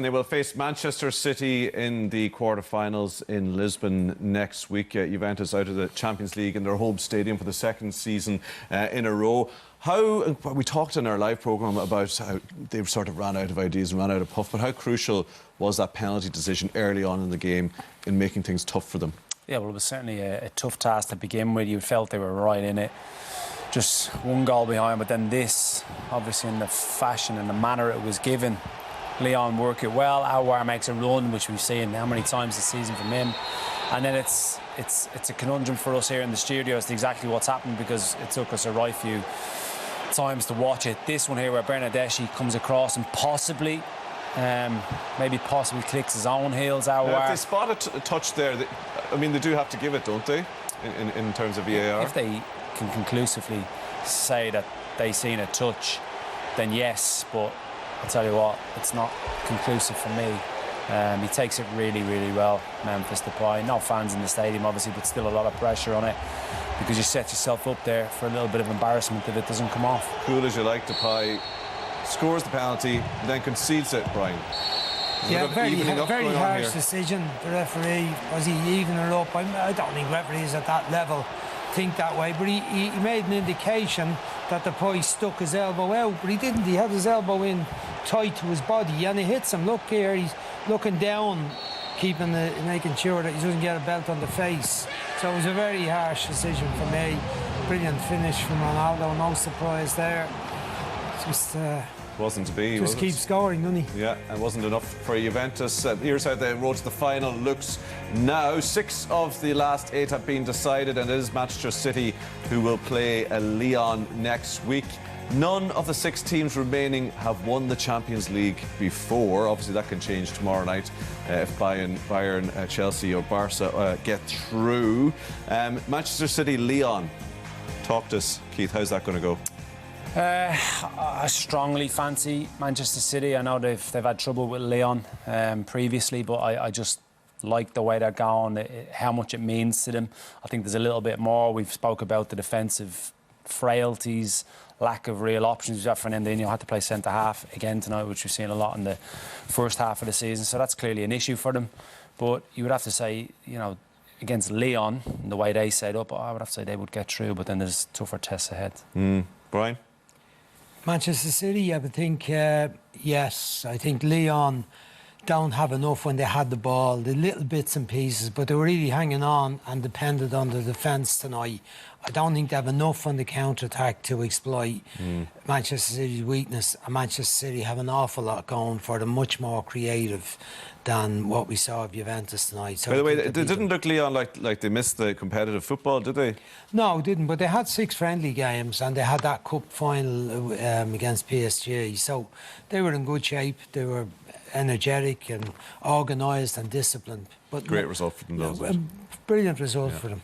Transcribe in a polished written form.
and they will face Manchester City in the quarter-finals in Lisbon next week. Juventus out of the Champions League in their home stadium for the second season in a row. We talked in our live programme about how they sort of ran out of ideas and ran out of puff, but how crucial was that penalty decision early on in the game in making things tough for them? Yeah, well, it was certainly a tough task to begin with. You felt they were right in it. Just one goal behind, but then this, obviously in the fashion and the manner it was given, Lyon work it well. Aouar makes a run, which we've seen how many times this season from him. And then it's a conundrum for us here in the studio as to exactly what's happened, because it took us a right few times to watch it. This one here where Bernardeschi comes across and possibly clicks his own heels. Aouar. If they spot a touch there, I mean, they do have to give it, don't they, in terms of VAR? If they can conclusively say that they seen a touch, then yes, but I'll tell you what, it's not conclusive for me. He takes it really, really well, Memphis Depay. No fans in the stadium, obviously, but still a lot of pressure on it, because you set yourself up there for a little bit of embarrassment if it doesn't come off. Cool as you like, Depay scores the penalty and then concedes it, Brian. Yeah, very harsh decision. The referee, was he evening her up? I don't think referees at that level think that way, but he made an indication that the boy stuck his elbow out, but he didn't. He had his elbow in tight to his body and it hits him. Look here, he's looking down, making sure that he doesn't get a belt on the face. So it was a very harsh decision for me. Brilliant finish from Ronaldo, no surprise there. Just wasn't to be. Just keep scoring, doesn't he? Yeah, it wasn't enough for Juventus. Here's how the road to the final looks now. 6 of the last 8 have been decided, and it is Manchester City who will play Lyon next week. None of the 6 teams remaining have won the Champions League before. Obviously, that can change tomorrow night if Bayern, Chelsea or Barca get through. Manchester City, Lyon. Talk to us, Keith. How's that going to go? I strongly fancy Manchester City. I know they've had trouble with Lyon previously, but I just like the way they're going, how much it means to them. I think there's a little bit more. We've spoke about the defensive frailties, lack of real options. Fernandinho had to play centre-half again tonight, which we've seen a lot in the first half of the season, so that's clearly an issue for them. But you would have to say, you know, against Lyon, the way they set up, I would have to say they would get through, but then there's tougher tests ahead. Brian? Manchester City, I would think, yes. I think Lyon don't have enough when they had the ball, the little bits and pieces, but they were really hanging on and depended on the defence tonight. I don't think they have enough on the counter-attack to exploit Manchester City's weakness, and Manchester City have an awful lot going for them, much more creative than what we saw of Juventus tonight. So by the way, it didn't look, Lyon, like they missed the competitive football, did they? No, it didn't, but they had 6 friendly games and they had that cup final against PSG, so they were in good shape. They were energetic and organised and disciplined. But great result for them, though. Brilliant result for them.